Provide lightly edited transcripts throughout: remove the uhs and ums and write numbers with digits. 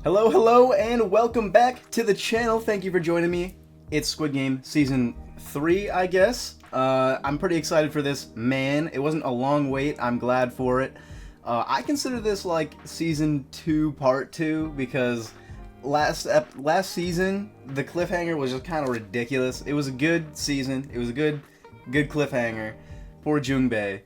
Hello, hello, and welcome back to the channel. Thank you for joining me. It's Squid Game Season 3, I guess. I'm pretty excited for this, man. It wasn't a long wait. I'm glad for it. I consider this like Season 2 Part 2 because last season, the cliffhanger was just kind of ridiculous. It was a good season. It was a good cliffhanger. Poor Junbae.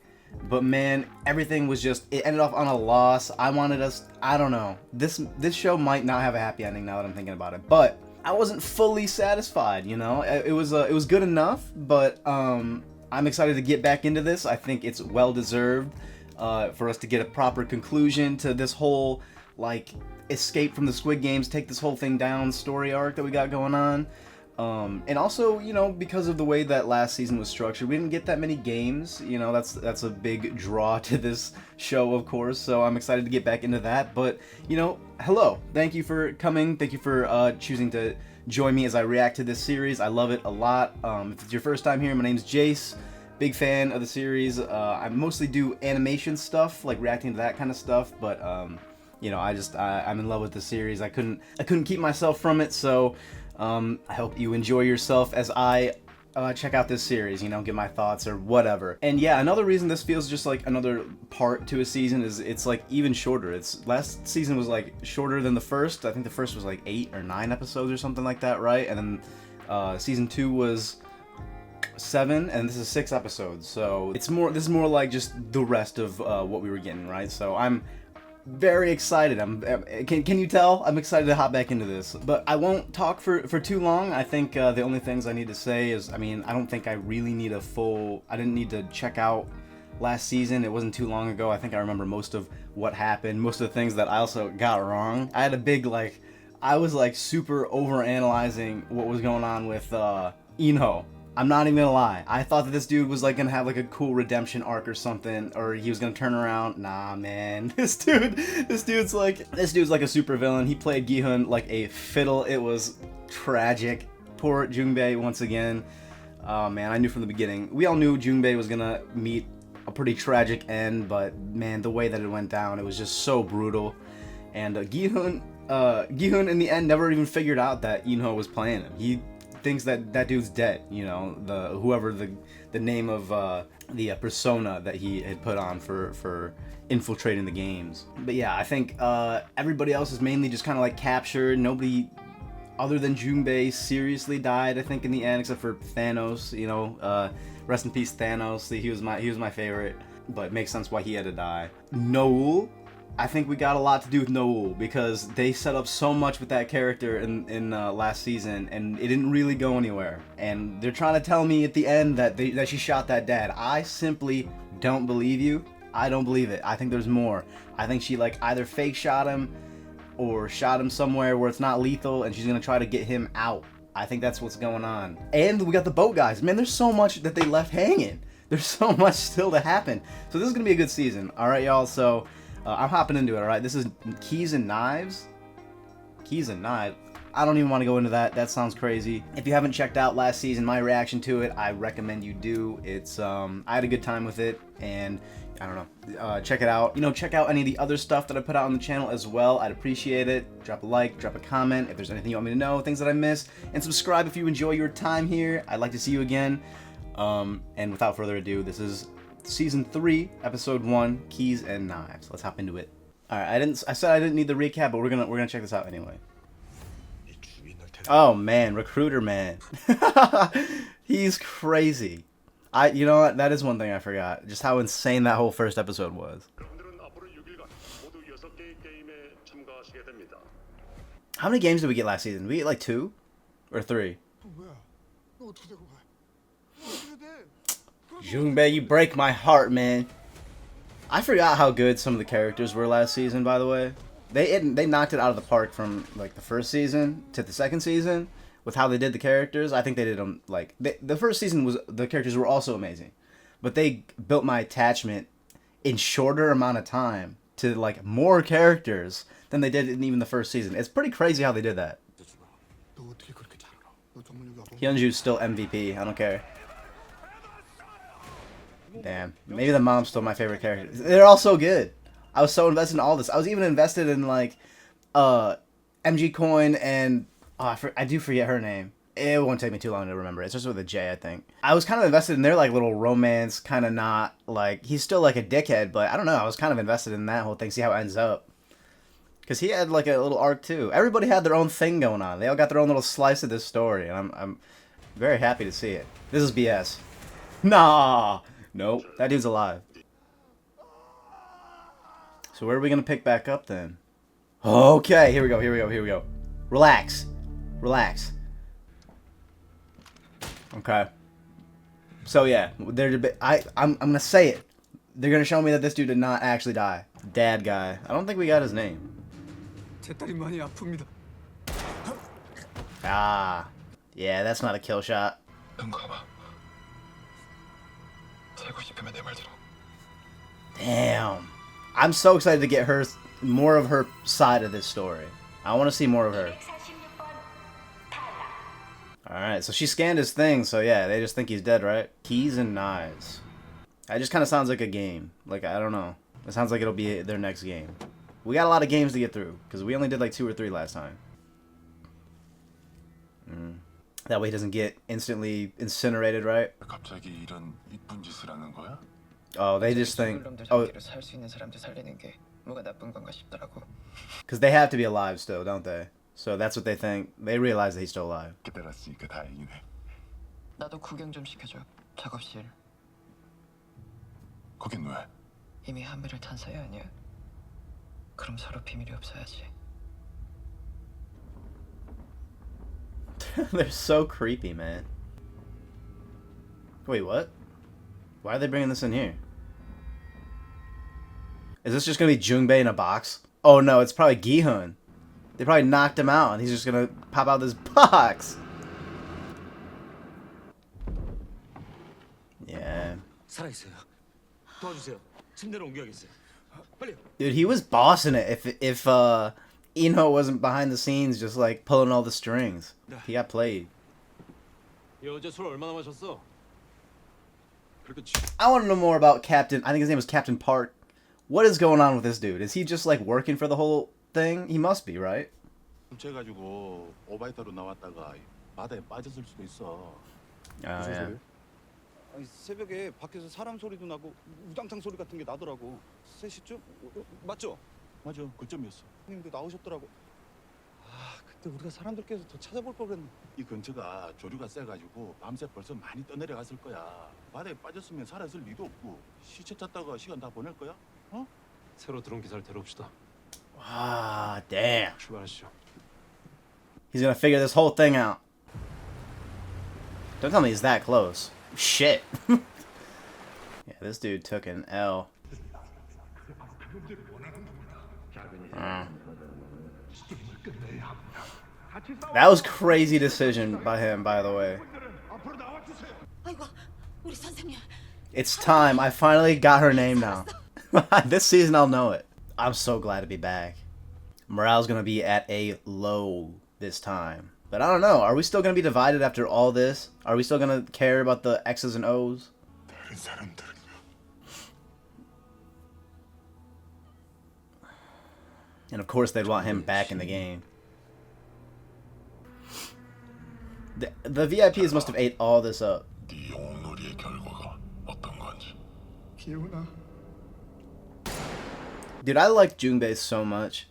But man, everything was just, it ended off on a loss. I don't know. This show might not have a happy ending now that I'm thinking about it. But I wasn't fully satisfied, you know? It was good enough, but I'm excited to get back into this. I think it's well deserved for us to get a proper conclusion to this whole, like, escape from the Squid Games, take this whole thing down story arc that we got going on. And also, you know, because of the way that last season was structured, we didn't get that many games. You know, that's a big draw to this show, of course. So I'm excited to get back into that. But, you know, hello. Thank you for coming. Thank you for choosing to join me as I react to this series. I love it a lot. If it's your first time here, my name's Jace. Big fan of the series. I mostly do animation stuff, like reacting to that kind of stuff. But, you know, I'm in love with the series. I couldn't keep myself from it. So I hope you enjoy yourself as I check out this series, you know, get my thoughts or whatever. And yeah, another reason this feels just like another part to a season is it's like even shorter. Last season was like shorter than the first. I think the first was like 8 or 9 episodes or something like that, right? And then season 2 was 7, and this is 6 episodes. So this is more like just the rest of what we were getting, right? So I'm very excited. Can you tell? I'm excited to hop back into this. But I won't talk for too long. I think the only things I need to say is, I mean, I don't think I really need I didn't need to check out last season. It wasn't too long ago. I think I remember most of what happened, most of the things that I also got wrong. I had a big, like, I was like super overanalyzing what was going on with Jun-ho. I'm not even gonna lie. I thought that this dude was like gonna have like a cool redemption arc or something, or he was gonna turn around. Nah, man. This dude's like a super villain. He played gi-hun like a fiddle. It was tragic. Poor Junbae once again. Oh man, I knew from the beginning. We all knew Junbae was gonna meet a pretty tragic end, but man, the way that it went down, it was just so brutal. And gi-hun in the end never even figured out that Jun-ho was playing him. He thinks that dude's dead, you know, whoever the name of the persona that he had put on for infiltrating the games. But yeah, I think everybody else is mainly just kind of like captured. Nobody other than Junbae seriously died, I think, in the end, except for Thanos. You know, rest in peace, Thanos. He was my favorite, but it makes sense why he had to die. No-eul, I think we got a lot to do with no-eul because they set up so much with that character in last season, and it didn't really go anywhere. And they're trying to tell me at the end that she shot that dad. I simply don't believe you. I don't believe it. I think there's more. I think she like either fake shot him or shot him somewhere where it's not lethal, and she's gonna try to get him out. I think that's what's going on. And we got the boat guys. Man, there's so much that they left hanging. There's so much still to happen. So this is gonna be a good season. All right, y'all. So I'm hopping into it, alright? This is Keys and Knives. Keys and Knives. I don't even want to go into that. That sounds crazy. If you haven't checked out last season, my reaction to it, I recommend you do. It's, I had a good time with it, and I don't know. Check it out. You know, check out any of the other stuff that I put out on the channel as well. I'd appreciate it. Drop a like, drop a comment if there's anything you want me to know, things that I missed, and subscribe if you enjoy your time here. I'd like to see you again. And without further ado, this is Season 3, Episode 1, Keys and Knives. Let's hop into it. Alright, I said I didn't need the recap, but we're gonna check this out anyway. Oh man, Recruiter Man. He's crazy. You know what? That is one thing I forgot. Just how insane that whole first episode was. How many games did we get last season? Did we get like 2 or 3? Junbae, you break my heart, man. I forgot how good some of the characters were last season, by the way. They knocked it out of the park from like the first season to the second season with how they did the characters. I think they did them like the first season was the characters were also amazing, but they built my attachment in shorter amount of time to like more characters than they did in even the first season. It's pretty crazy how they did that. Hyun-ju's still MVP. I don't care. Damn. Maybe the mom's still my favorite character. They're all so good. I was so invested in all this. I was even invested in like MG Coin and I do forget her name. It won't take me too long to remember. It's just with a J, I think. I was kind of invested in their like little romance, kind of not like he's still like a dickhead, but I don't know. I was kind of invested in that whole thing. See how it ends up. Because he had like a little arc too. Everybody had their own thing going on. They all got their own little slice of this story, and I'm very happy to see it. This is BS. Nah, nope. That dude's alive. So where are we gonna pick back up then? Okay, here we go. Here we go. Here we go. Relax, relax. Okay. So yeah, I'm gonna say it. They're gonna show me that this dude did not actually die. Dad guy. I don't think we got his name. Ah, yeah, that's not a kill shot. Damn. I'm so excited to get more of her side of this story. I want to see more of her. Alright, so she scanned his thing, so yeah, they just think he's dead, right? Keys and knives. That just kind of sounds like a game. Like, I don't know. It sounds like it'll be their next game. We got a lot of games to get through, because we only did like 2 or 3 last time. That way he doesn't get instantly incinerated, right? Oh, they just think... Oh, because they have to be alive still, don't they? So that's what they think. They realize that he's still alive. 나도 구경 좀 시켜줘. 작업실. 거긴 왜? 이미 한배를 탄 사이 아니야? 그럼 서로 비밀이 없어야지. They're so creepy, man. Wait, what? Why are they bringing this in here? Is this just gonna be Junbei in a box? Oh no, it's probably gi-hun. They probably knocked him out and he's just gonna pop out this box. Yeah. Dude, he was bossing it if Jun-ho wasn't behind the scenes just like pulling all the strings. He got played. I want to know more about Captain, I think his name was Captain Park. What is going on with this dude? Is he just like working for the whole thing? He must be, right? Oh yeah. 새벽에 밖에서 사람 소리도 나고 우당탕 소리 같은 게 나더라고. 3시쯤? 맞죠? 맞아, 그쯤이었어. 형님도 나오셨더라고. 아, 그때 우리가 사람들께서 더 찾아볼 걸 그랬네. 이 근처가 조류가 세가지고 밤새 벌써 많이 떠내려갔을 거야. 바다에 빠졌으면 살아있을 리도 없고 시체 찾다가 시간 다 보낼 거야? 어? 새로 들어온 기사를 데려옵시다. Ah, damn. 출발하시죠. He's gonna figure this whole thing out. Don't tell me he's that close. Shit. Yeah, this dude took an L. That was crazy decision by him, by the way. It's time. I finally got her name now. This season I'll know it. I'm so glad to be back. Morale's gonna be at a low this time. But I don't know. Are we still gonna be divided after all this? Are we still gonna care about the X's and O's? And of course they'd want him back in the game. The VIPs must have ate all this up. Dude, I like Junbei so much.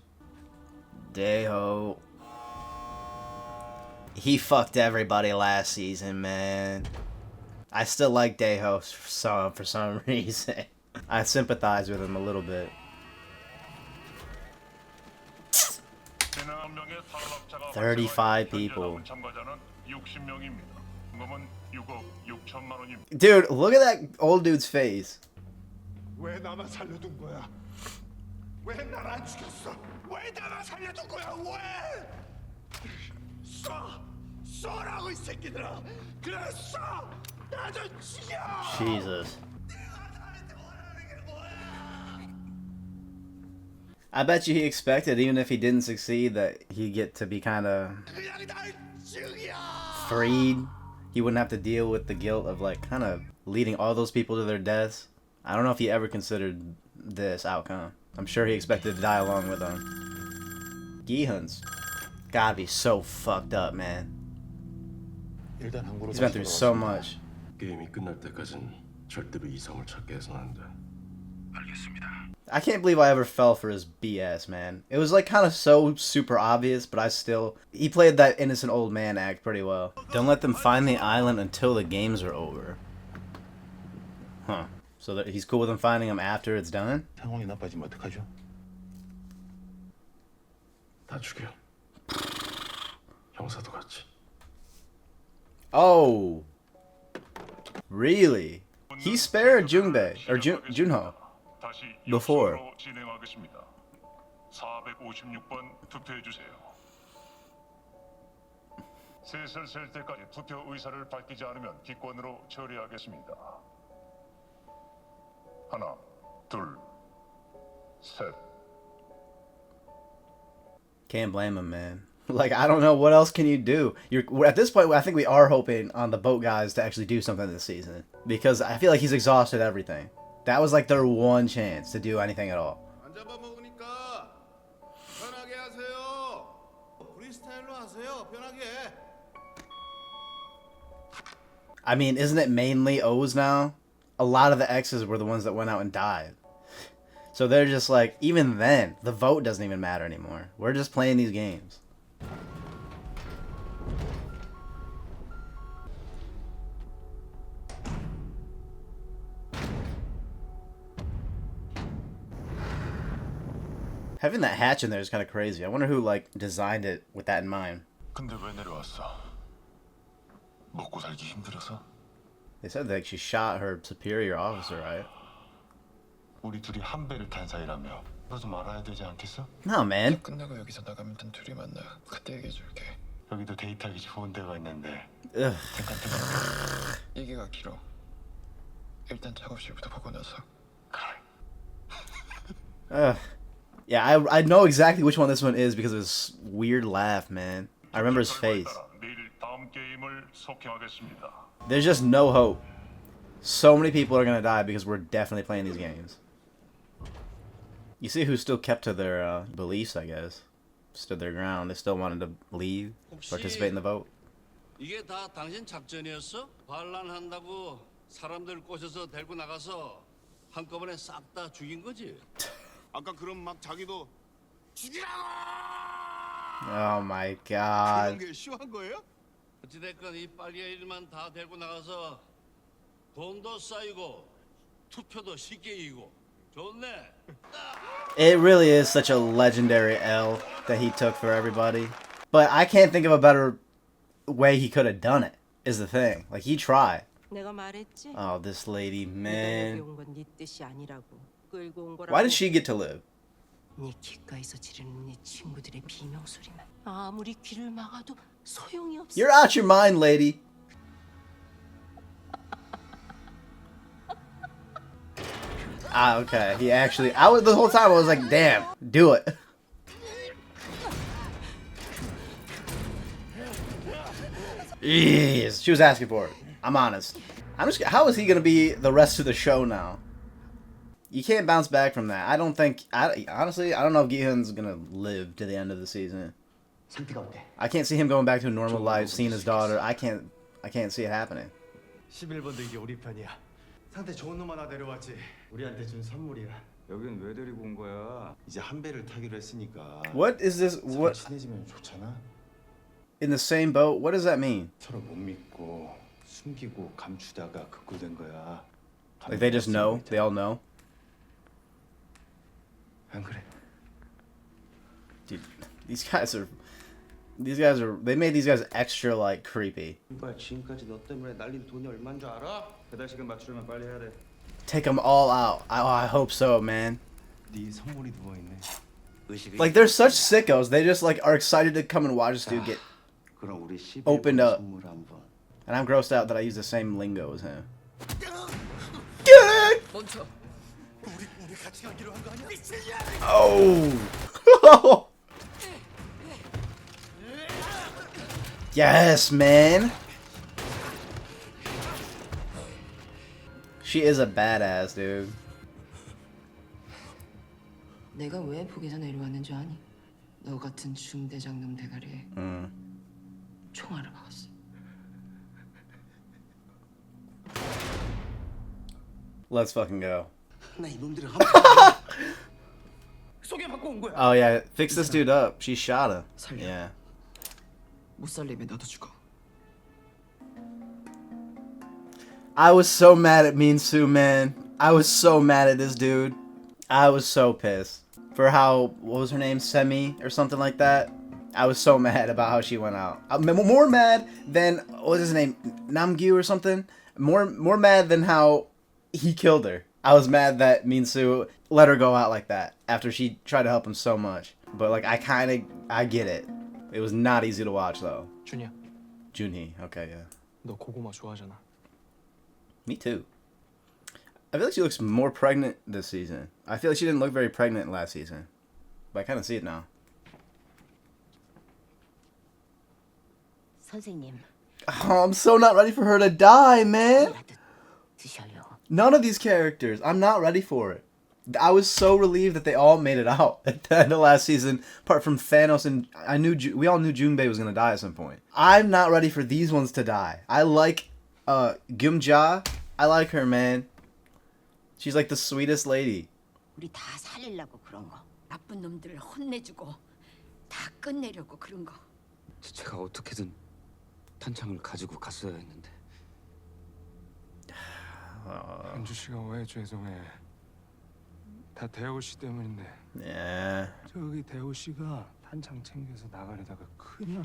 Dae-ho. He fucked everybody last season, man. I still like Dae-ho for some reason. I sympathize with him a little bit. 35 people. Dude, look at that old dude's face. 왜 나만 살려둔 거야? 왜 날 안 죽였어? 왜 나만 살려둔 거야? 왜? 쏘라고 이 새끼들아. 그래 쏘. 나도 죽여. Jesus. I bet you he expected, even if he didn't succeed, that he'd get to be kind of freed. He wouldn't have to deal with the guilt of like kind of leading all those people to their deaths. I don't know if he ever considered this outcome. I'm sure he expected to die along with them. Gi-hun's gotta be so fucked up, man. 일단 항구로 He's been through so 돌아왔습니다. much. 게임이 끝날 때까진 절대로 이성을 찾게 해서는 안 돼. 알겠습니다. I can't believe I ever fell for his BS, man. It was like kind of so super obvious, but he played that innocent old man act pretty well. Don't let them find the island until the games are over. Huh. So that he's cool with them finding him after it's done? 상황이 나빠지면 어떡하죠? 다 죽여. 형사도 같이. Oh. Really? He spared Junbae, or Jun-ho. Before. 456번 투표해 주세요. 셋을 셀 때까지 투표 의사를 밝히지 않으면 기권으로 처리하겠습니다. 하나, 둘, 셋. Can't blame him, man. Like, I don't know, what else can you do? At this point, I think we are hoping on the boat guys to actually do something this season. Because I feel like he's exhausted everything. That was like their one chance to do anything at all. 안 잡아먹으니까 편하게 하세요. 프리스타일로 하세요. 편하게. I mean, isn't it mainly O's now? A lot of the X's were the ones that went out and died. So they're just like, even then, the vote doesn't even matter anymore. We're just playing these games. Having that hatch in there is kind of crazy. I wonder who, like, designed it with that in mind. 근데 왜 내려왔어? 먹고 살기 힘들어서? They said that she shot her superior officer, right? 우리 둘이 한 배를 탄 사이라며. 너도 말아야 되지 않겠어? No, man. 끝나고 여기서 나가면 단 둘이 만나. 그때 얘기해줄게. 여기도 데이트하기 좋은 데가 있는데. Ugh. 잠깐 얘기가 길어. 일단 작업실부터 보고 나서. Ugh. Yeah, I know exactly which one this one is because of his weird laugh, man. I remember his face. 내일 다음 게임을 속행하겠습니다. There's just no hope. So many people are gonna die because we're definitely playing these games. You see who still kept to their beliefs, I guess. Stood their ground. They still wanted to leave, participate in the vote. 이게 다 당신 작전이었어? 반란한다고 사람들 꼬셔서 데리고 나가서 한꺼번에 싹 다 죽인 거지? 아까 그럼 막 자기도 죽이라고! Oh my 그런 god. 게 쉬운 거예요? 어찌됐건 이 빨개 일만 다 데리고 나가서 돈도 쌓이고 투표도 쉽게 이기고 좋네. It really is such a legendary L that he took for everybody. But I can't think of a better way he could have done it, is the thing. Like, he tried. 내가 말했지. Oh, this lady, 여기 man. 온 건 네 뜻이 아니라고. 끌고 온 거라고. Why did she get to live? 네 귓가에서 지르는 네 친구들의 비명 소리만 아무리 귀를 막아도 소용이 없어. You're out your mind, lady. Ah, okay. He actually... the whole time I was like, damn, do it. Jeez, she was asking for it. I'm honest. How is he gonna be the rest of the show now? You can't bounce back from that. I don't think... honestly, I don't know if gi-hun's gonna live to the end of the season. I can't see him going back to a normal life, seeing his daughter. I can't see it happening. 11번도 이게 우리 편이야. 상태 좋은 놈 하나 데려왔지. 우리한테 준 선물이야. 여긴 왜 데리고 온 거야? 이제 한 배를 타기로 했으니까 What is this? 서로 What 친해지면 좋잖아. in the same boat? What does that mean? 서로 못 믿고 숨기고 감추다가 극구된 거야. Like they just know? They all know? 안 그래? Dude, these guys are. They made these guys extra like creepy. 신발 지금까지 너 때문에 날린 돈이 얼마인 줄 알아? 배달 시간 맞추려면 빨리 해야 돼. Take them all out. I hope so, man. 네 선물이 누워 있네. Like they're such sickos. They just like are excited to come and watch this dude get 그럼 우리 11번 opened up. 선물 한번. And I'm grossed out that I use the same lingo as him. 멈춰. 우리 같이 가기로 한 거 아니야? Oh. Yes, man. She is a badass, dude. 내가 왜 북에서 내려왔는 줄 아니? 너 같은 중대장놈 대가리에 총알을 박았어. Let's fucking go. 나 이놈들을 소개받고 온 거야. Oh yeah, fix this dude up. She shot him. 살려. Yeah. 못 살리면 나도 죽어. I was so mad at Min-soo, man. I was so mad at this dude. I was so pissed. For how, what was her name? Semi or something like that? I was so mad about how she went out. I'm more mad than, what was his name? Namgyu or something? More mad than how he killed her. I was mad that Min-soo let her go out like that after she tried to help him so much. But like, I get it. It was not easy to watch though. 준이야, Jun-ho, okay, yeah. 너 고구마 좋아하잖아. Me too. I feel like she looks more pregnant this season. I feel like she didn't look very pregnant last season. But I kind of see it now. 선생님, Oh, I'm so not ready for her to die, man. 이라도 드셔요. None of these characters. I'm not ready for it. I was so relieved that they all made it out at the end of last season, apart from Thanos, and we all knew Junbei was gonna die at some point. I'm not ready for these ones to die. I like Gyum-ja. I like her, man. She's like the sweetest lady. 우리 다 살리려고 그런 거. 나쁜 놈들을 혼내주고 다 끝내려고 그런 거. 제가 어떻게든 탄창을 가지고 갔어야 했는데. 현주 씨가 왜 죄송해? 다 대호 씨 때문인데. Yeah. 저기 대호 씨가 탄창 챙겨서 나가려다가 그냥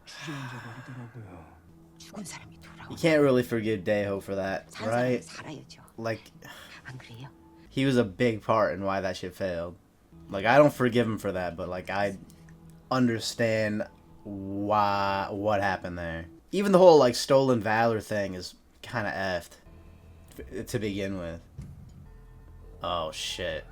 주저앉아 버리더라고요. 죽은 사람이 돌아오면 You can't really forgive Dae-ho for that, 산 사람이 right? 살아야죠. Like, 안 그래요? he was a big part in why that shit failed. Like, I don't forgive him for that, but like, I understand what happened there. Even the whole like stolen valor thing is kind of effed to begin with. Oh shit.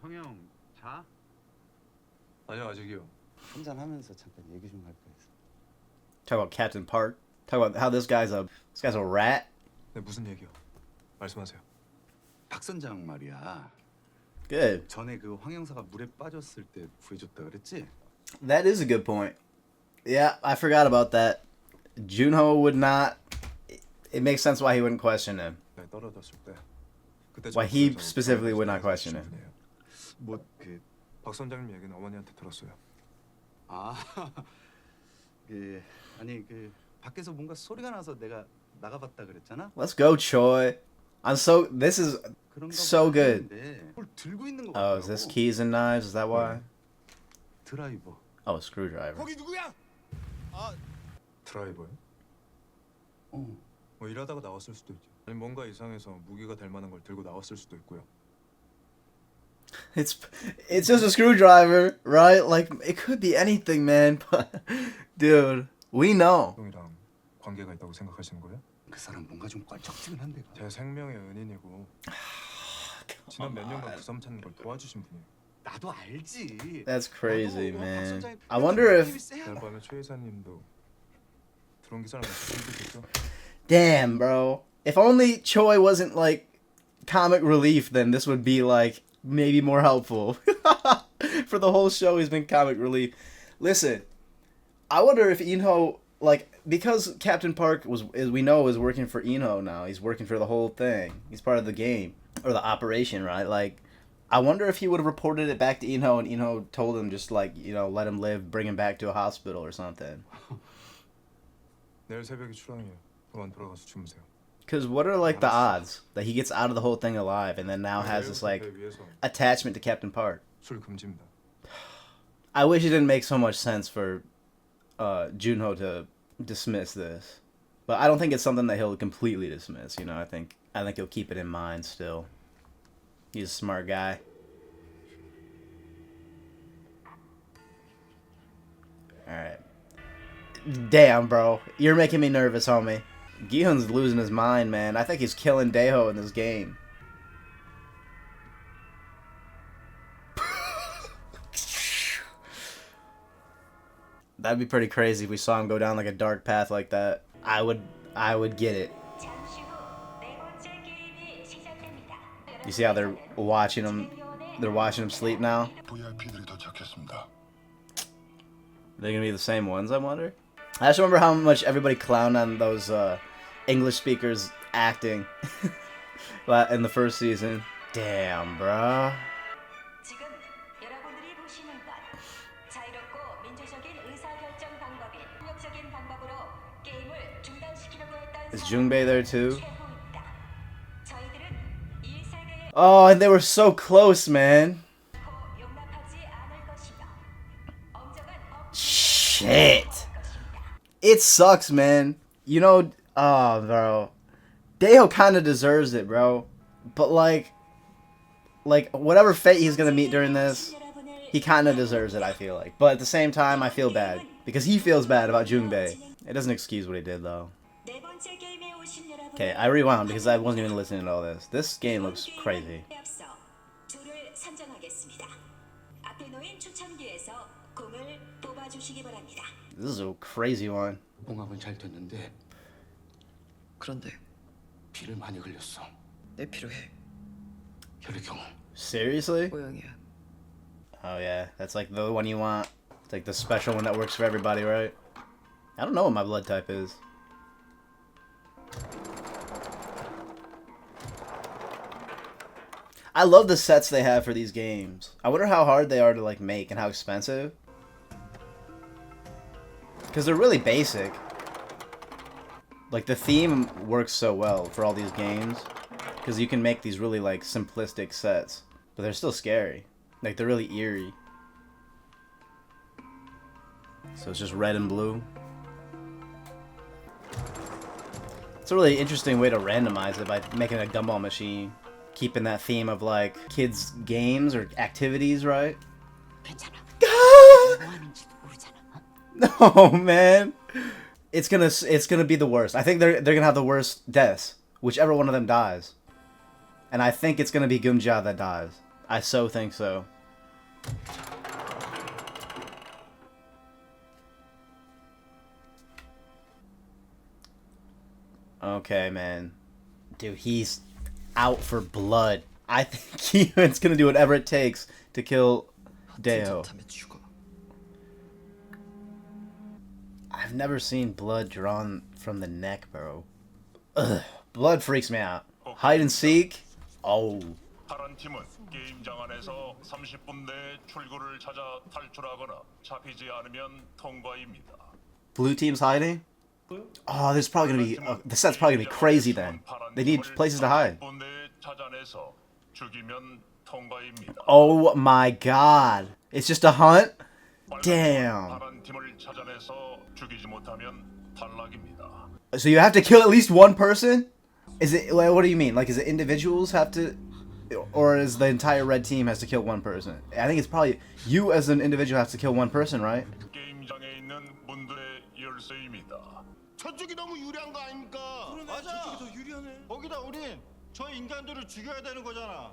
형형 자? 아니요 아직이요. 한잔 하면서 잠깐 얘기 좀 할까 해서. Talk about Captain Park. Talk about how this guy's a rat. 네 무슨 얘기요? 말씀하세요. 박 선장 말이야. Good. 전에 그 황 형사가 물에 빠졌을 때 구해줬다 그랬지? That is a good point. Yeah, I forgot about that. Jun-ho would not. It makes sense why he wouldn't question him. 네 떨어졌을 때. 그때 Why he specifically would not question him. 뭐그 박 선장님 얘기는 어머니한테 들었어요. 아, 그 아니 그 밖에서 뭔가 소리가 나서 내가 나가봤다 그랬잖아. Let's go, Choi. This is 그런가 so 보다 good. 했는데 그걸 들고 있는 거 Oh, is this keys and knives? Is that why? 드라이버. Oh, a screwdriver. 거기 누구야? 아, 드라이버요? 뭐 일하다가 나왔을 수도 있죠. 아니 뭔가 이상해서 무기가 될 만한 걸 들고 나왔을 수도 있고요. It's just a screwdriver, right? Like, it could be anything, man. But, dude, we know. 형이랑 관계가 있다고 생각하시는 거예요? 그 사람 뭔가 좀 껄쩍지근한데. 제 생명의 은인이고 지난 몇 년간 부삼 찾는 걸 도와주신 분이에요. 나도 알지. That's crazy, 나도 박 man. 선장이 I wonder 힘이 if... 세야. 내일 밤에 최 이사님도 드론 기사랑 같이 힘들겠죠? Damn, bro. If only Choi wasn't, like, comic relief, then this would be, like, maybe more helpful. For the whole show, he's been comic relief. Listen, I wonder if Inho, like, because Captain Park we know, is working for Inho now. He's working for the whole thing. He's part of the game, or the operation, right? Like, I wonder if he would have reported it back to Inho, and Inho told him just, like, you know, let him live, bring him back to a hospital or something. 내일 새벽에 출항이에요. 그만 돌아가서 주무세요. Because what are, like, the odds that he gets out of the whole thing alive and then now has this, like, attachment to Captain Park? 술 금지입니다. I wish it didn't make so much sense for Jun-ho to dismiss this. But I don't think it's something that he'll completely dismiss, you know? I think he'll keep it in mind still. He's a smart guy. Alright. Damn, bro. You're making me nervous, homie. Gi-hun's losing his mind, man. I think he's killing dae-ho in this game. That'd be pretty crazy if we saw him go down like a dark path like that. I would get it. You see how they're watching him? They're watching him sleep now. VIP들이 도착했습니다. They're gonna be the same ones, I wonder. I just remember how much everybody clowned on those English speakers acting in the first season. Damn, bro. 지금 여러분들이 보시는 것 자유롭고 민주적인 의사결정 방법인 폭력적인 방법으로 게임을 중단시키려고 했던 Is Junbei there too? 최후입니다. 저희들은 이 세계에 Oh, and they were so close, man. 용납하지 않을 것이며 엄정한 법 Shit. It sucks, man. You know, oh, bro. Dae-ho kind of deserves it, bro. But like whatever fate he's gonna meet during this, he kind of deserves it, I feel like. But at the same time, I feel bad because he feels bad about Junbei. It doesn't excuse what he did, though. 네 번째 게임에 오신 여러분 Okay, I rewound because I wasn't even listening to all this. This game looks crazy. 앞서 줄을 선정하겠습니다. 앞에 놓인 추첨기에서 공을 뽑아주시기 바랍니다. This is a crazy one. 봉합은 잘 됐는데 그런데 피를 많이 흘렸어. 내 필요해. 혈액형. Seriously? 모양이야. Oh yeah, that's like the one you want. It's like the special one that works for everybody, right? I don't know what my blood type is. I love the sets they have for these games. I wonder how hard they are to like make and how expensive. Because they're really basic. Like the theme works so well for all these games. Because you can make these really like simplistic sets. But they're still scary. Like they're really eerie. So it's just red and blue. It's a really interesting way to randomize it by making a gumball machine. Keeping that theme of like kids games or activities, right? 괜찮아. 뭐 하는지도 모르잖아. No, man. It's gonna be the worst. I think they're gonna have the worst deaths. Whichever one of them dies. And I think it's gonna be Gumja that dies. I so think so. Okay, man. Dude, he's out for blood. I think Gi-hun's gonna do whatever it takes to kill Dae-ho. 못하면 죽어. I've never seen blood drawn from the neck, bro. Ugh. Blood freaks me out. Hide and seek? Oh. 파란 팀은 게임장 안에서 30분 내에 출구를 찾아 탈출하거나 잡히지 않으면 통과입니다. Blue team's hiding? Oh, there's probably gonna be... the set's probably gonna be crazy then. They need places to hide. 30분 내에 찾아내서 죽이면 통과입니다. Oh my god. It's just a hunt? Damn. 파란 팀을 찾아내서 죽이지 못하면 탈락입니다. So you have to kill at least one person? Is it... what do you mean? Like, is it individuals have to... or is the entire red team has to kill one person? I think it's probably... you as an individual have to kill one person, right? 게임장에 있는 문들의 열쇠입니다. 저쪽이 너무 유리한 거 아닙니까? 맞아. 저쪽이 더 유리하네. 거기다 우린 저 인간들을 죽여야 되는 거잖아.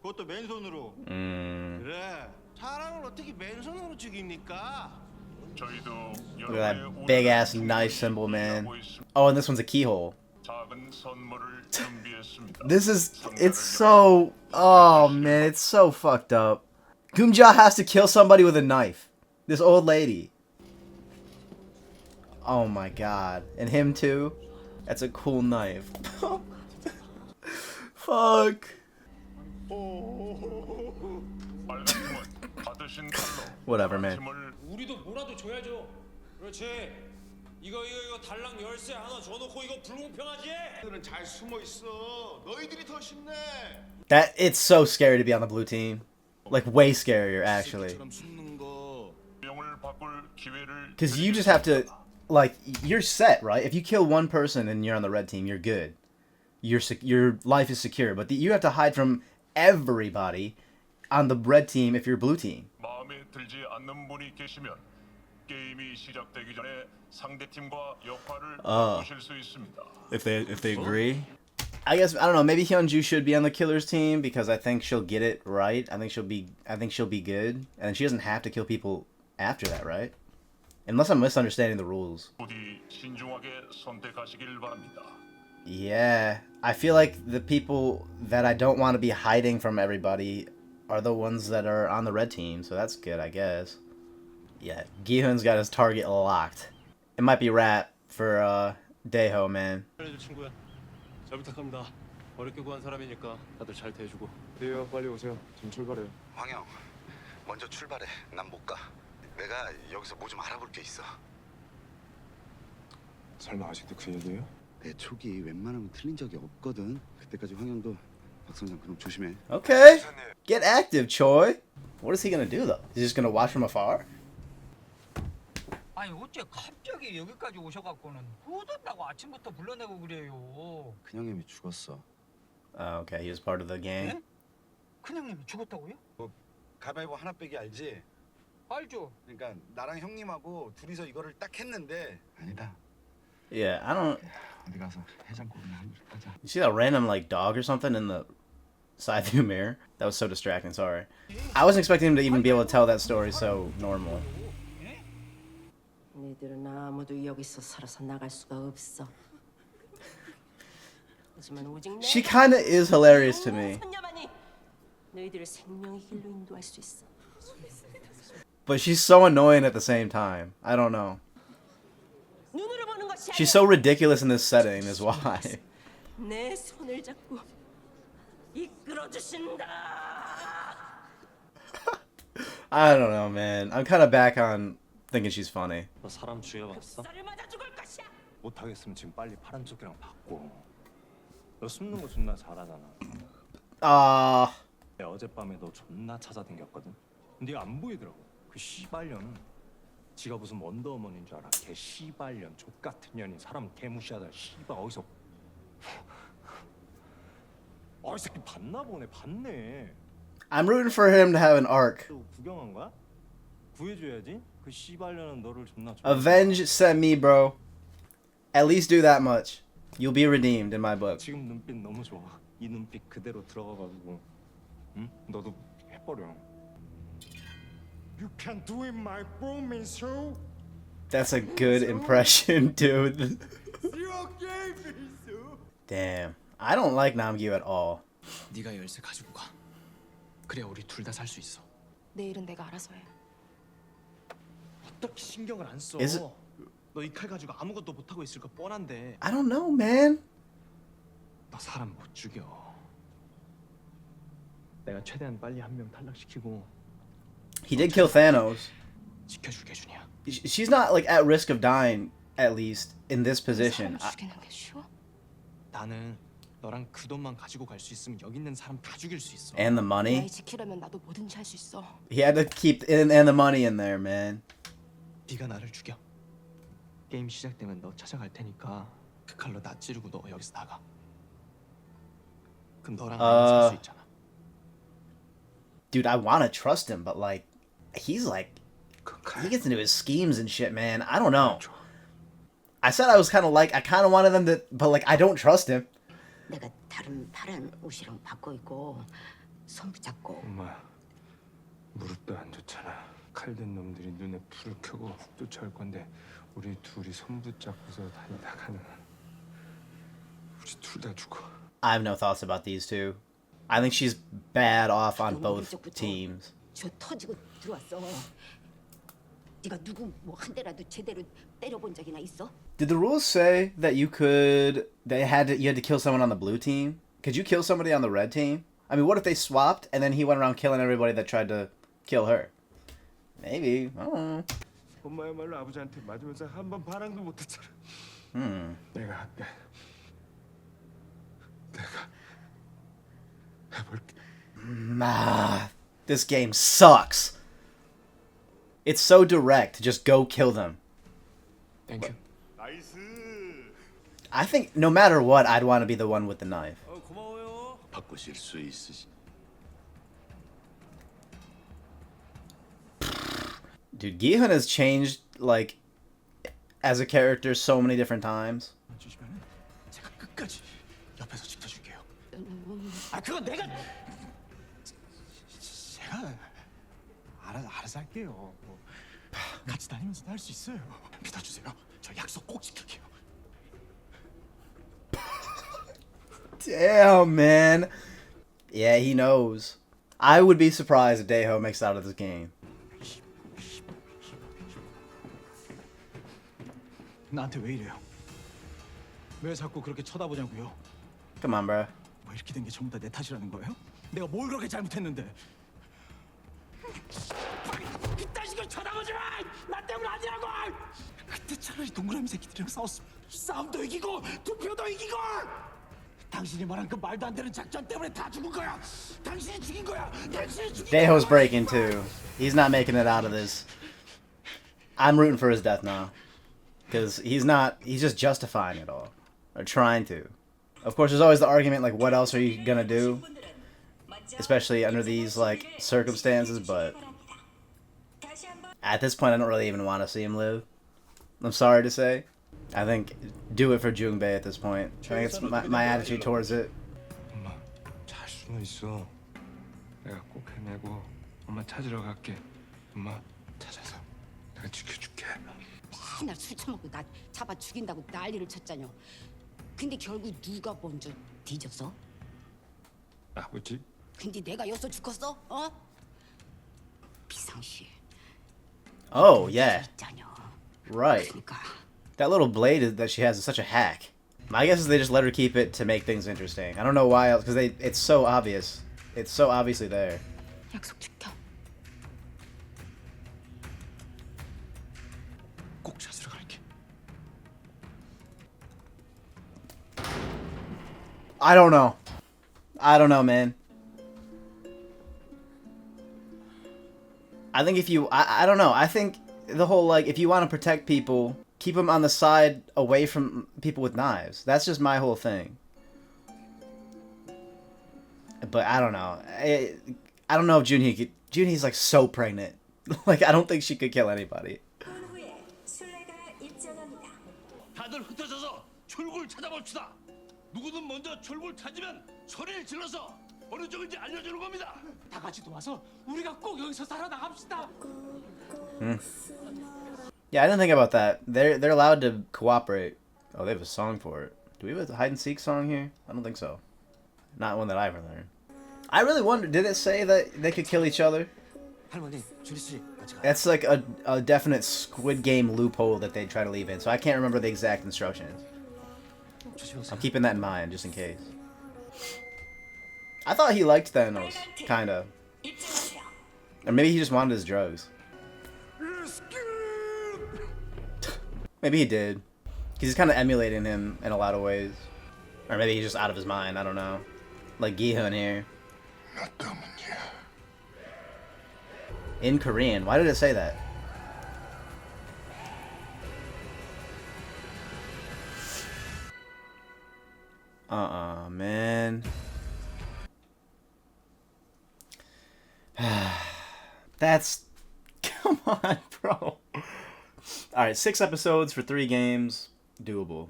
그것도 맨손으로. 그래. 사람을 어떻게 맨손으로 죽입니까? 저희도 Look at that big ass knife symbol, man. Oh, and this one's a keyhole. 작은 선물을 준비했습니다. This is... it's so... oh, man, it's so fucked up. Gumja has to kill somebody with a knife. This old lady. Oh my god. And him too? That's a cool knife. Fuck. 빨간 팀은 받으신 칼로 Whatever, man. 팀을 우리도 뭐라도 줘야죠. 그렇지. 이거 달랑 열쇠 하나 줘놓고 이거 불공평하지? 너희들은 잘 숨어 있어. 너희들이 더 쉽네. That... it's so scary to be on the blue team. Like, way scarier, actually. 새끼처럼 숨는 거. 명을 바꿀 기회를 Because you just have to... like, you're set, right? If you kill one person and you're on the red team, you're good. Your life is secure. But you have to hide from everybody on the red team if you're blue team. 마음에 들지 않는 분이 계시면 게임이 시작되기 전에 상대 팀과 역할을 바꾸실 수 있습니다. If they agree. I guess, I don't know, maybe Hyun-ju should be on the killer's team because I think she'll get it right. I think she'll be good. And she doesn't have to kill people after that, right? Unless I'm misunderstanding the rules. 부디 신중하게 선택하시길 바랍니다. Yeah, I feel like the people that I don't want to be hiding from everybody are the ones that are on the red team, so that's good, I guess. Yeah, gi-hun's got his target locked. It might be rap for dae-ho, man. 친구야. 잘 부탁합니다. 어렵게 구한 사람이니까 다들 잘 대해주고. 네요, 빨리 오세요. 지금 출발해요. 황영, 먼저 출발해. 난 못 가. 내가 여기서 뭐 좀 알아볼 게 있어. 설마 아직도 그 얘기예요? 내 촉이 웬만하면 틀린 적이 없거든. 그때까지 황영도 박 선장 그럼 조심해. Okay, get active, Choi. What is he gonna do though? He's just gonna watch from afar? 아니 어째 갑자기 여기까지 오셔갖고는 후졌다고 아침부터 불러내고 그래요. 큰형님이 죽었어. Oh, okay, he was part of the gang. 네? 큰형님이 죽었다고요? 가위바위보 하나 빼기 알지? 알죠. 그러니까 나랑 형님하고 둘이서 이거를 딱 했는데 아니다. Yeah, I don't. 어디 가서 해장국이나 한 그릇 하자. You see that random like dog or something in the side view mirror? That was so distracting. Sorry. I wasn't expecting him to even be able to tell that story so normal. 너희들은 아무도 여기서 살아서 나갈 수가 없어. 하지만 오직 She kind of is hilarious to me. 선녀만이 너희들을 생명의 길로 인도할 수 있어. But she's so annoying at the same time. I don't know. 눈으로 보는 것이 She's so ridiculous in this setting is why. 내 손을 잡고 이끌어 주신다. I don't know, man. I'm kind of back on thinking she's funny. 너 사람 죽여봤어? 쌀을 맞아 죽을 것이야. 못하겠으면 지금 빨리 파란 쪽이랑 바꿔. 너 숨는 거 존나 잘하잖아. 내가 어젯밤에 너 존나 찾아댕겼거든. 네가 안 보이더라고. 그 씨발년은 지가 무슨 원더우먼인 줄 알아. 개 씨발년 족같은 년이 사람 개무시하다. 씨발 어디서 이 새끼 봤나 보네. 봤네. I'm rooting for him to have an arc. 또 구경한 거야? 구해줘야지. 그 씨발년은 너를 존나 Avenge sent me, bro. At least do that much. You'll be redeemed in my book. 지금 눈빛 너무 좋아. 이 눈빛 그대로 들어가가지고 응? 너도 해버려. You can do it, my bro, Minsu. That's a good impression, dude. Damn. I don't like Namgyu at all. 네가 열쇠 가지고 가. 그래야 우리 둘 다 살 수 있어. 내일은 내가 알아서 해. 어떻게 신경을 안 써? Is it- 너 이 칼 가지고 아무것도 못 하고 있을 거 뻔한데. I don't know, man. 너 사람 못 죽여. 내가 최대한 빨리 한 명 탈락시키고 He did kill Thanos. 지켜줄게 준이야. She's not like at risk of dying, at least in this position. 사람 죽이는 게 쉬워? 나는 너랑 그 돈만 가지고 갈 수 있으면 여기 있는 사람 다 죽일 수 있어. And the money. 나이 지키려면 나도 뭐든지 할 수 있어. He had to keep and the money in there, man. 네가 나를 죽여. 게임 시작되면 너 찾아갈 테니까 그 칼로 나 찌르고 너 여기서 나가. 그럼 너랑 나랑 살 수 있잖아. Dude, I want to trust him, but like, he's like, he gets into his schemes and shit, man. I don't know. I said I was kind of like, I kind of wanted them to, but like, I don't trust him. 내가 다른 파란 옷이랑 바꿔 입고 손 붙잡고. 엄마, 무릎도 안 좋잖아. 칼든 놈들이 눈에 불을 켜고 쫓아올 건데 우리 둘이 손 붙잡고서 다니다가는 우리 둘 다 죽어. I have no thoughts about these two. I think she's bad off on both teams. 저 터지고 들어왔어. 네가 누구 뭐 한 대라도 제대로 때려본 적이나 있어? Did the rules say that you had to kill someone on the blue team? Could you kill somebody on the red team? I mean, what if they swapped and then he went around killing everybody that tried to kill her? Maybe. I don't know. 엄마야말로 아버지한테 맞으면서 한 번 반항도 못했잖아. 내가 할게. 내가 해볼게. Nah, this game sucks. It's so direct. Just go kill them. Thank you. 나이스. I think no matter what, I'd want to be the one with the knife. 고마워요. 바꾸실 수 있으시. Dude, gi-hun has changed, like, as a character so many different times. 주시면은 제가 끝까지 옆에서 지켜줄게요. 아 그건 내가 제가 알아서 할게요. 뭐, 같이 다니면서도 할 수 있어요. 믿어주세요. 저 약속 꼭 지킬게요. Damn, man. Yeah, he knows. I would be surprised if dae-ho makes it out of this game. 나한테 왜 이래요? 왜 자꾸 그렇게 쳐다보냐고요? Come on, bro. 뭐 이렇게 된 게 전부 다 내 탓이라는 거예요? 내가 뭘 그렇게 잘못했는데? 그딴 식으로 쳐다보지 마! 나 때문 아니라고! 그때 차라리 동그라미 새끼들이랑 싸웠으면 싸움도 이기고 투표도 이기고! 당신이 말한 그 말도 안 되는 작전 때문에 다 죽은 거야! 당신이 죽인 거야! 당신이 죽인 거야! dae-ho's breaking too. He's not making it out of this. I'm rooting for his death now. Because he's just justifying it all. Or trying to. Of course, there's always the argument, like, what else are you gonna do? Especially under these, like, circumstances, but... At this point, I don't really even want to see him live. I'm sorry to say. I think, do it for Junbae at this point. I think it's my attitude towards it. 엄마, 잘 수는 있어. 내가 꼭 해내고 엄마 찾으러 갈게. 엄마, 찾아서 내가 지켜줄게. 맨날 술 처먹고 나 잡아 죽인다고 난리를 쳤잖여. 근데 결국 누가 먼저 뒤졌어? 아버지? 근데 내가 여기서 죽었어? 어? 비상시. Oh, yeah. Right. That little blade that she has is such a hack. My guess is they just let her keep it to make things interesting. I don't know why else, because it's so obvious. It's so obviously there. 약속 지켜. 꼭 찾으러 갈게. I don't know. I don't know, man. I think if you... I don't know. I think the whole, like, if you want to protect people, keep them on the side away from people with knives. That's just my whole thing. But I don't know. I don't know if Jun-ho could... Jun-ho's, like, so pregnant. Like, I don't think she could kill anybody. 다들 흩어져서 출구를 찾아봅시다. 누구든 먼저 출구를 찾으면 소리를 질러서 어느 쪽인지 알려주는 겁니다. 다 같이 도와서 우리가 꼭 여기서 살아나갑시다. Yeah, I didn't think about that. They're allowed to cooperate. Oh, they have a song for it. Do we have a hide and seek song here? I don't think so. Not one that I've ever learned. I really wonder, did it say that they could kill each other? That's like a definite Squid Game loophole that they try to leave in, so I can't remember the exact instructions. I'm keeping that in mind, just in case. I thought he liked Thanos, kinda. Or maybe he just wanted his drugs. Maybe he did. Because he's kind of emulating him in a lot of ways. Or maybe he's just out of his mind, I don't know. Like gi-hun here. In Korean. Why did it say that? Man. That's... Come on, bro. Alright, 6 episodes for 3 games. Doable.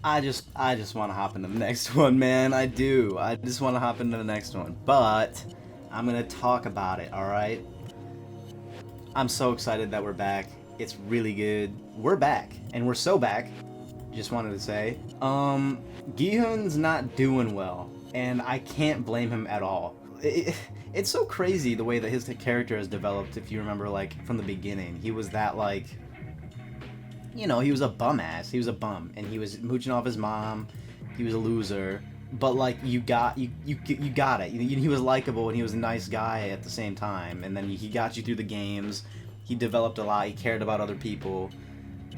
I just want to hop into the next one, man. I do. I just want to hop into the next one. But I'm going to talk about it, alright? I'm so excited that we're back. It's really good. We're back. And we're so back. Just wanted to say. gi-hun's not doing well. And I can't blame him at all. It's so crazy the way that his character has developed, if you remember, like, from the beginning. He was that, like... You know, he was a bum ass. He was a bum. And he was mooching off his mom. He was a loser. But, like, you got it. He was likable and he was a nice guy at the same time. And then he got you through the games. He developed a lot. He cared about other people.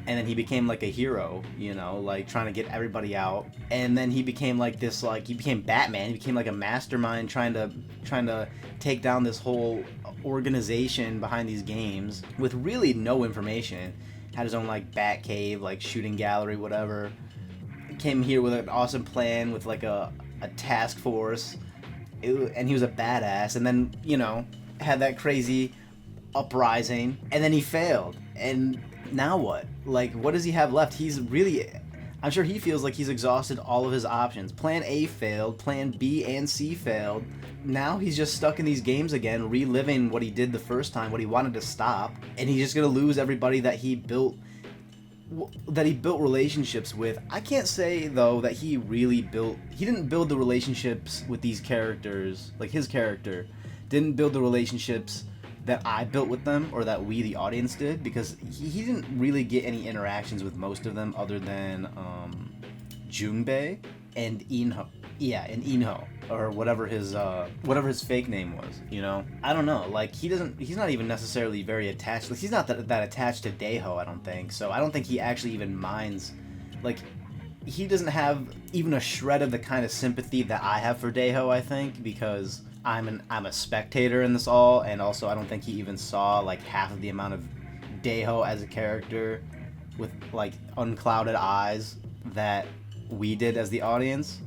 And then he became, like, a hero, you know, like, trying to get everybody out. And then he became, like, this, like, he became Batman. He became, like, a mastermind trying to take down this whole organization behind these games with really no information. Had his own, like, bat cave, like, shooting gallery, whatever. Came here with an awesome plan with, like, a task force. And he was a badass. And then, you know, had that crazy uprising. And then he failed. And now what? Like, what does he have left? He's really... I'm sure he feels like he's exhausted all of his options. Plan A failed. Plan B and C failed. Now he's just stuck in these games again, reliving what he did the first time, what he wanted to stop. And he's just going to lose everybody that he built that he built relationships with. I can't say though that he didn't build the relationships with these characters, like his character didn't build the relationships that I built with them, or that we the audience did, because he didn't really get any interactions with most of them other than Junbei and Inho. Yeah, and Inho, or whatever his fake name was, you know? I don't know, like, he's not even necessarily very attached, like, he's not that attached to Dae-ho, I don't think, so I don't think he actually even minds, like, he doesn't have even a shred of the kind of sympathy that I have for Dae-ho, I think, because I'm a spectator in this all, and also I don't think he even saw, like, half of the amount of Dae-ho as a character with, like, unclouded eyes that we did as the audience.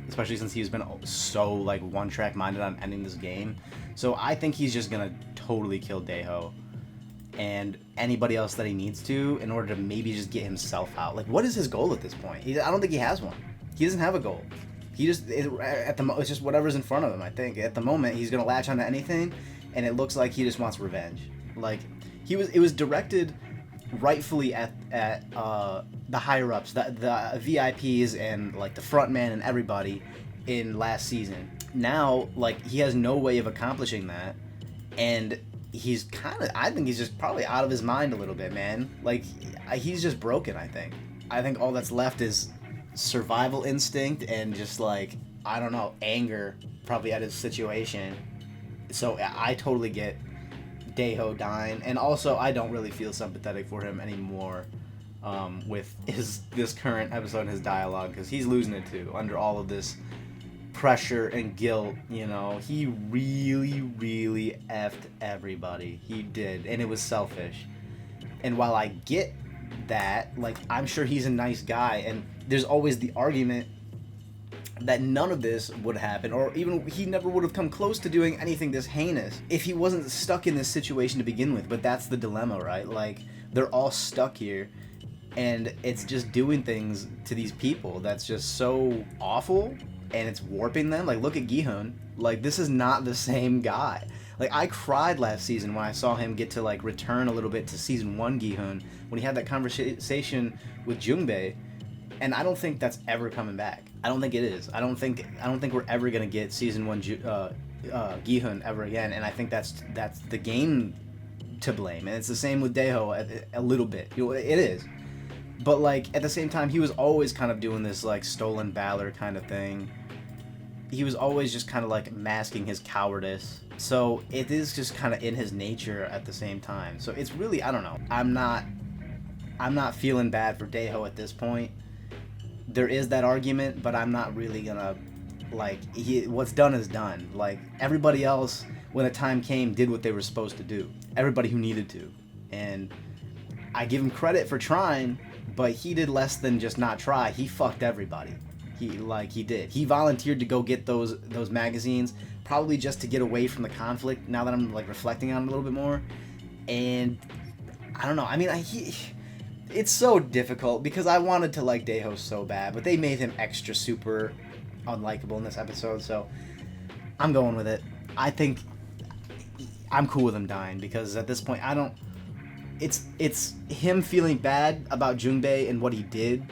Especially since he's been so, like, one-track minded on ending this game. So I think he's just gonna totally kill Dae-ho and anybody else that he needs to in order to maybe just get himself out. Like, what is his goal at this point? I don't think he has one. He doesn't have a goal. He just, it's just whatever's in front of him, I think. At the moment, he's gonna latch onto anything, and it looks like he just wants revenge. Like, it was directed rightfully at the higher ups, the VIPs, and like the front man and everybody in last season. Now, like, he has no way of accomplishing that, and he's I think he's just probably out of his mind a little bit, man. Like, he's just broken, I think. I think all that's left is survival instinct and just, like, I don't know, anger probably at his situation. So I totally get Dae-ho dying, and also I don't really feel sympathetic for him anymore with this current episode and his dialogue, because he's losing it too under all of this pressure and guilt. You know, he really effed everybody. He did, and it was selfish. And while I get that, like, I'm sure he's a nice guy, and there's always the argument that none of this would happen, or even he never would have come close to doing anything this heinous if he wasn't stuck in this situation to begin with. But that's the dilemma, right? Like, they're all stuck here, and it's just doing things to these people that's just so awful, and it's warping them. Like, look at gi-hun. Like, this is not the same guy. Like, I cried last season when I saw him get to, like, return a little bit to season 1 gi-hun, when he had that conversation with Junbei, and I don't think that's ever coming back. I don't think it is. I don't think we're ever gonna get season 1 gi-hun ever again, and I think that's the game to blame. And it's the same with Dae-ho a little bit. You know, it is. But, like, at the same time, he was always kind of doing this, like, stolen valor kind of thing. He was always just kind of, like, masking his cowardice. So it is just kind of in his nature at the same time. So it's really, I don't know. I'm not feeling bad for Dae-ho at this point. There is that argument, but I'm not really gonna, like, what's done is done. Like, everybody else, when the time came, did what they were supposed to do. Everybody who needed to. And I give him credit for trying, but he did less than just not try. He fucked everybody. He did. He volunteered to go get those magazines, probably just to get away from the conflict, now that I'm, like, reflecting on it a little bit more. And I don't know. I mean, it's so difficult because I wanted to like Dae-ho so bad, but they made him extra super unlikable in this episode, so I'm going with it. I think I'm cool with him dying, because at this point it's him feeling bad about Junbei and what he did,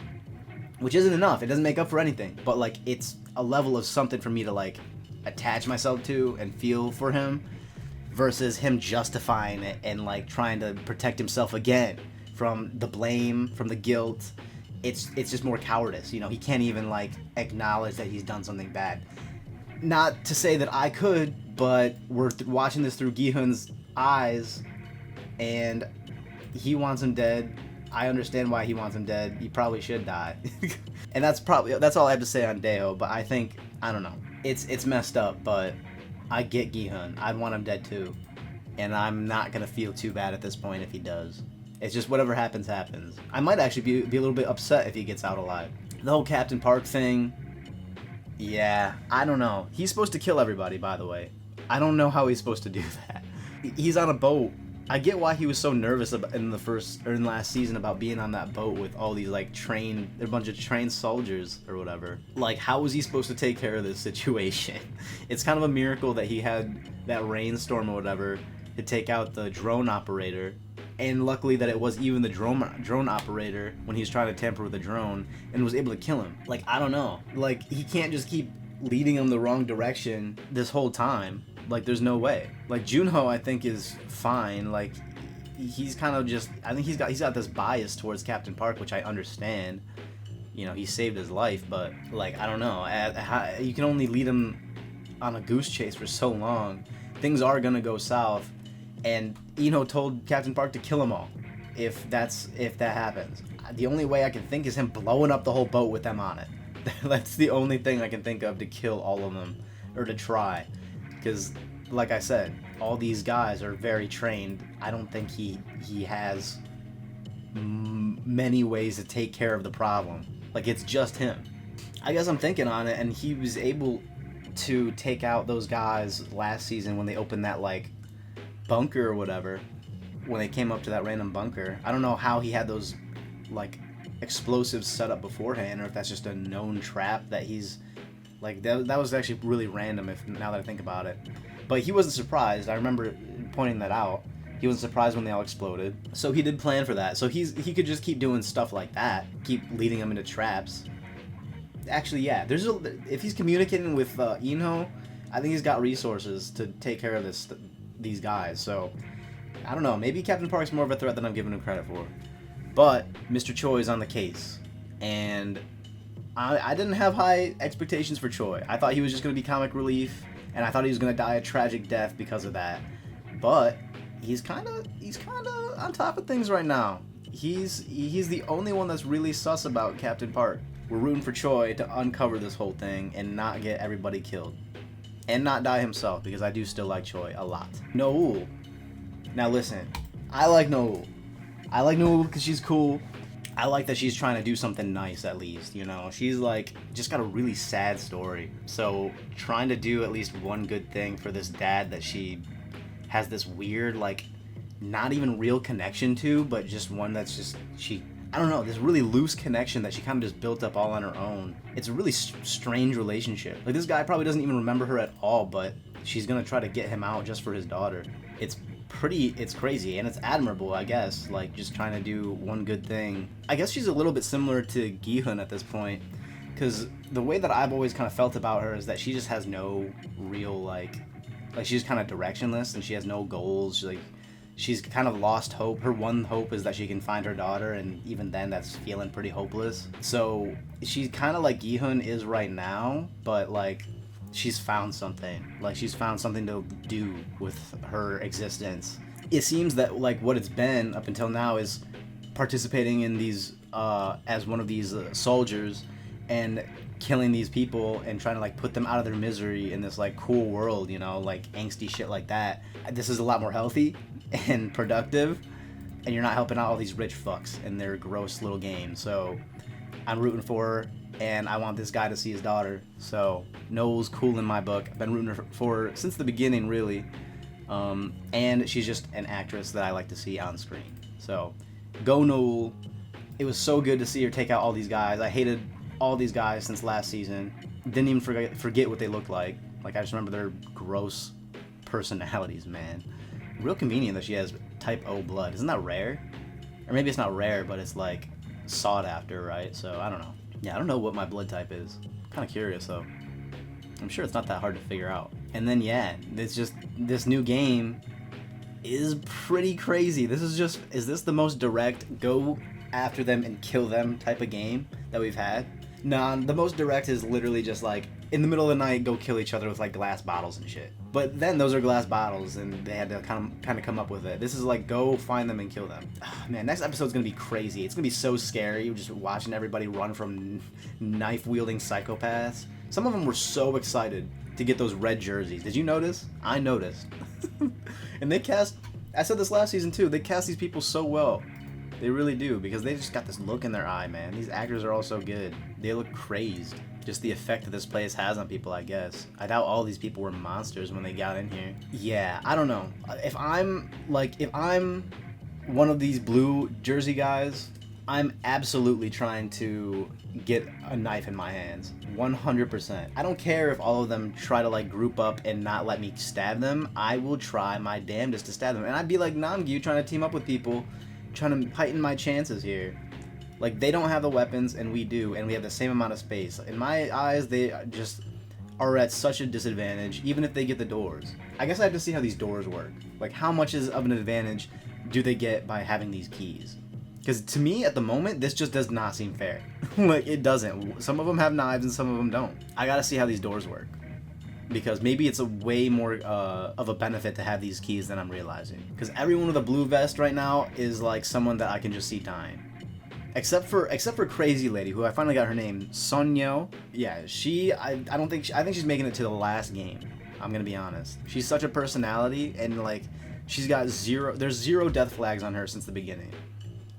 which isn't enough. It doesn't make up for anything, but, like, it's a level of something for me to, like, attach myself to and feel for him, versus him justifying it and, like, trying to protect himself again from the blame, from the guilt. It's just more cowardice, you know. He can't even, like, acknowledge that he's done something bad. Not to say that I could, but we're watching this through gi-hun's eyes, and he wants him dead. I understand why he wants him dead. He probably should die. And that's all I have to say on Dae-ho, but I think, I don't know. It's messed up, but I get gi-hun. I'd want him dead too. And I'm not gonna feel too bad at this point if he does. It's just whatever happens, happens. I might actually be a little bit upset if he gets out alive. The whole Captain Park thing, yeah, I don't know. He's supposed to kill everybody, by the way. I don't know how he's supposed to do that. He's on a boat. I get why he was so nervous in last season about being on that boat with all these, like, a bunch of trained soldiers or whatever. Like, how was he supposed to take care of this situation? It's kind of a miracle that he had that rainstorm or whatever to take out the drone operator And luckily that it was even the drone operator when he was trying to tamper with the drone and was able to kill him. Like, I don't know. Like, he can't just keep leading him the wrong direction this whole time. Like, there's no way. Like, Jun-ho, I think, is fine. Like, he's kind of just, I think he's got this bias towards Captain Park, which I understand. You know, he saved his life, but, like, I don't know. You can only lead him on a goose chase for so long. Things are gonna go south, and Eno told Captain Park to kill them all if that happens. The only way I can think is him blowing up the whole boat with them on it. That's the only thing I can think of to kill all of them, or to try, because like I said, all these guys are very trained. I don't think he has many ways to take care of the problem. Like, it's just him. I guess I'm thinking on it, and he was able to take out those guys last season when they opened that, like, bunker or whatever, when they came up to that random bunker. I don't know how he had those, like, explosives set up beforehand, or if that's just a known trap that he's, like, that was actually really random, now that I think about it. But he wasn't surprised. I remember pointing that out. He wasn't surprised when they all exploded. So he did plan for that. So he could just keep doing stuff like that, keep leading them into traps. Actually, yeah, if he's communicating with Eno, I think he's got resources to take care of these guys. So I don't know, maybe Captain Park's more of a threat than I'm giving him credit for. But Mr. Choi is on the case, and I didn't have high expectations for Choi. I thought he was just going to be comic relief, and I thought he was going to die a tragic death because of that. But he's kind of on top of things right now. He's the only one that's really sus about Captain Park. We're rooting for Choi to uncover this whole thing and not get everybody killed. And not die himself, because I do still like Choi a lot. No-eul. Now listen, I like no-eul. I like no-eul because she's cool. I like that she's trying to do something nice, at least, you know? She's, like, just got a really sad story. So, trying to do at least one good thing for this dad that she has this weird, like, not even real connection to, but just one that's just, I don't know, this really loose connection that she kind of just built up all on her own. It's a really strange relationship. Like, this guy probably doesn't even remember her at all, but she's gonna try to get him out just for his daughter. It's crazy, and it's admirable, I guess, like, just trying to do one good thing. I guess she's a little bit similar to Gi-hun at this point, because the way that I've always kind of felt about her is that she just has no real, like she's kind of directionless, and she has no goals. She's kind of lost hope. Her one hope is that she can find her daughter, and even then that's feeling pretty hopeless. So she's kind of like Gi-hun is right now, but, like, she's found something. Like, she's found something to do with her existence. It seems that, like, what it's been up until now is participating in these, as one of these soldiers, and killing these people and trying to, like, put them out of their misery in this, like, cool world, you know, like, angsty shit like that. This is a lot more healthy and productive, and you're not helping out all these rich fucks in their gross little game. So I'm rooting for her, and I want this guy to see his daughter. So no-eul's cool in my book. I've been rooting for her since the beginning, really. And she's just an actress that I like to see on screen. So go no-eul. It was so good to see her take out all these guys. I hated all these guys since last season. Didn't even forget what they looked like. Like, I just remember their gross personalities, man. Real convenient that she has type O blood. Isn't that rare? Or maybe it's not rare, but it's, like, sought after, right? So I don't know. Yeah, I don't know what my blood type is. Kind of curious, though. I'm sure it's not that hard to figure out. And then, yeah, it's just, this new game is pretty crazy. This is just, is this the most direct, go after them and kill them type of game that we've had? Nah, the most direct is literally just, like, in the middle of the night, go kill each other with, like, glass bottles and shit. But then those are glass bottles, and they had to kind of come up with it. This is like, go find them and kill them. Man, next episode's gonna be crazy. It's gonna be so scary, just watching everybody run from knife-wielding psychopaths. Some of them were so excited to get those red jerseys. Did you notice? I noticed. And they cast, I said this last season too, they cast these people so well. They really do, because they just got this look in their eye, man. These actors are all so good. They look crazed. Just the effect that this place has on people, I guess. I doubt all these people were monsters when they got in here. Yeah, I don't know. If I'm one of these blue jersey guys, I'm absolutely trying to get a knife in my hands. 100%. I don't care if all of them try to like group up and not let me stab them. I will try my damnedest to stab them. And I'd be like Namgyu trying to team up with people, trying to heighten my chances here. Like, they don't have the weapons and we do, and we have the same amount of space. In my eyes, they just are at such a disadvantage, even if they get the doors. I guess I have to see how these doors work. Like, how much of an advantage do they get by having these keys? Because to me, at the moment, this just does not seem fair. Like, it doesn't. Some of them have knives and some of them don't. I gotta see how these doors work. Because maybe it's a way more of a benefit to have these keys than I'm realizing. Because everyone with a blue vest right now is like someone that I can just see dying. Except for Crazy Lady, who I finally got her name, Sonyo. Yeah, I think she's making it to the last game. I'm gonna be honest. She's such a personality, and like, there's zero death flags on her since the beginning.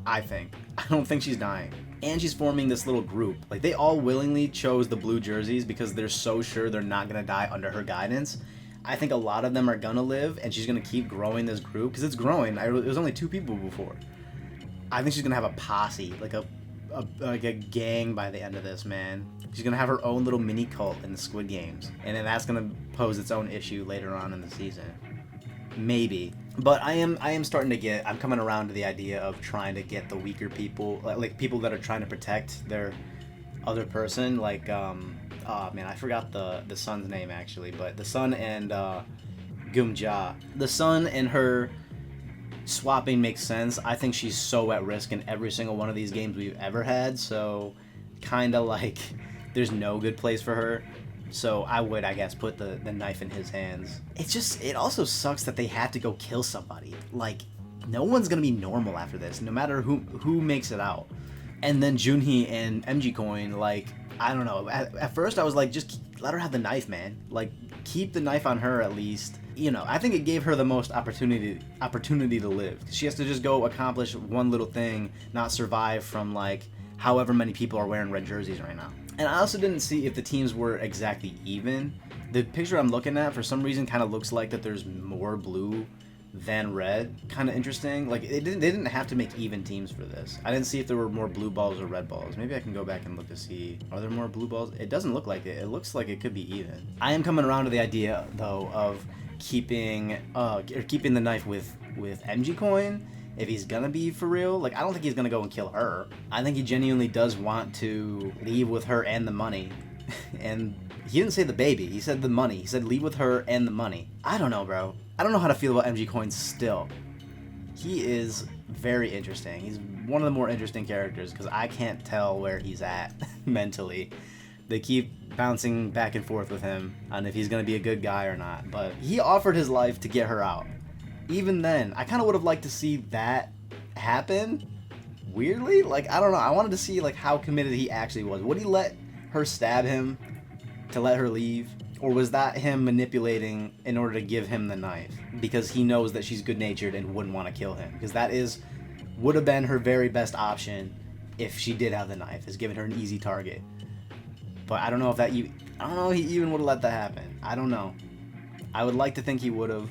I think. I don't think she's dying. And she's forming this little group. Like, they all willingly chose the blue jerseys because they're so sure they're not gonna die under her guidance. I think a lot of them are gonna live, and she's gonna keep growing this group, because it's growing. It was only 2 people before. I think she's gonna have a posse, like a gang by the end of this, man. She's gonna have her own little mini cult in the Squid Games, and then that's gonna pose its own issue later on in the season. Maybe, but I am starting to get. I'm coming around to the idea of trying to get the weaker people, like people that are trying to protect their other person. Like, oh man, I forgot the son's name actually, but the son and Gumja, the son and her swapping makes sense. I think she's so at risk in every single one of these games we've ever had, so kind of like there's no good place for her. So I would, I guess, put the knife in his hands. It also sucks that they had to go kill somebody. Like, no one's gonna be normal after this, no matter who makes it out. And then Jun-ho and MG Coin, like, I don't know. At first I was like, just let her have the knife, man. Like, keep the knife on her at least. You know, I think it gave her the most opportunity to live. She has to just go accomplish one little thing, not survive from like however many people are wearing red jerseys right now. And I also didn't see if the teams were exactly even. The picture I'm looking at for some reason kind of looks like that there's more blue than red. Kind of interesting. Like, they didn't have to make even teams for this. I didn't see if there were more blue balls or red balls. Maybe I can go back and look to see. Are there more blue balls? It doesn't look like it. It looks like it could be even. I am coming around to the idea though of keeping the knife with MG Coin. If he's gonna be for real, like, I don't think he's gonna go and kill her. I think he genuinely does want to leave with her and the money. And he didn't say the baby, he said the money. He said leave with her and the money. I don't know, bro. I don't know how to feel about MG Coin still. He is very interesting. He's one of the more interesting characters because I can't tell where he's at mentally. They keep bouncing back and forth with him on if he's gonna be a good guy or not. But he offered his life to get her out. Even then, I kind of would have liked to see that happen. Weirdly, like, I don't know. I wanted to see like how committed he actually was. Would he let her stab him to let her leave? Or was that him manipulating in order to give him the knife? Because he knows that she's good-natured and wouldn't want to kill him. Because that would have been her very best option if she did have the knife, is giving her an easy target. But I don't know if that, I don't know if he even would have let that happen. I don't know. I would like to think he would have.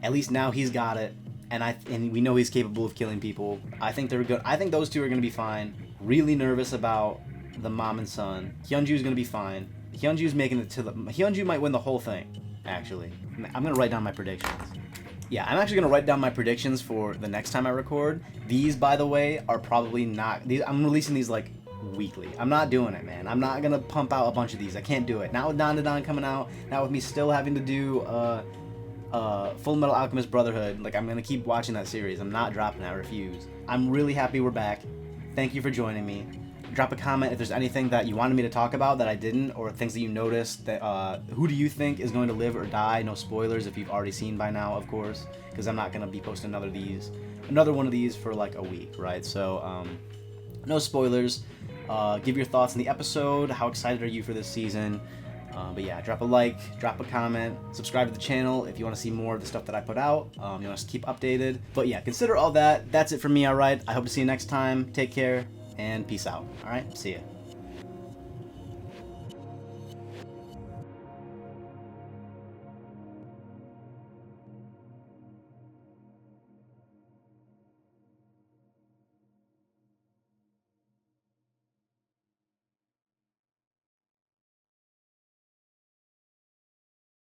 At least now he's got it, and we know he's capable of killing people. I think they're good. I think those two are gonna be fine. Really nervous about the mom and son. Hyun-ju's gonna be fine. Hyun-ju's making it to the. Hyun-ju might win the whole thing. Actually, I'm gonna write down my predictions. Yeah, I'm actually gonna write down my predictions for the next time I record. These, by the way, are probably not. I'm releasing these like weekly. I'm not doing it, man. I'm not gonna pump out a bunch of these. I can't do it. Not with Don to Don coming out. Not with me still having to do Full Metal Alchemist Brotherhood. Like, I'm gonna keep watching that series. I'm not dropping it. I refuse. I'm really happy we're back. Thank you for joining me. Drop a comment if there's anything that you wanted me to talk about that I didn't, or things that you noticed that who do you think is going to live or die? No spoilers if you've already seen by now, of course, because I'm not gonna be posting another one of these for like a week, right? So no spoilers. Give your thoughts on the episode. How excited are you for this season? But yeah, drop a like, drop a comment, subscribe to the channel if you want to see more of the stuff that I put out. You want to keep updated. But yeah, consider all that. That's it for me, alright? I hope to see you next time. Take care, and peace out. Alright, see ya.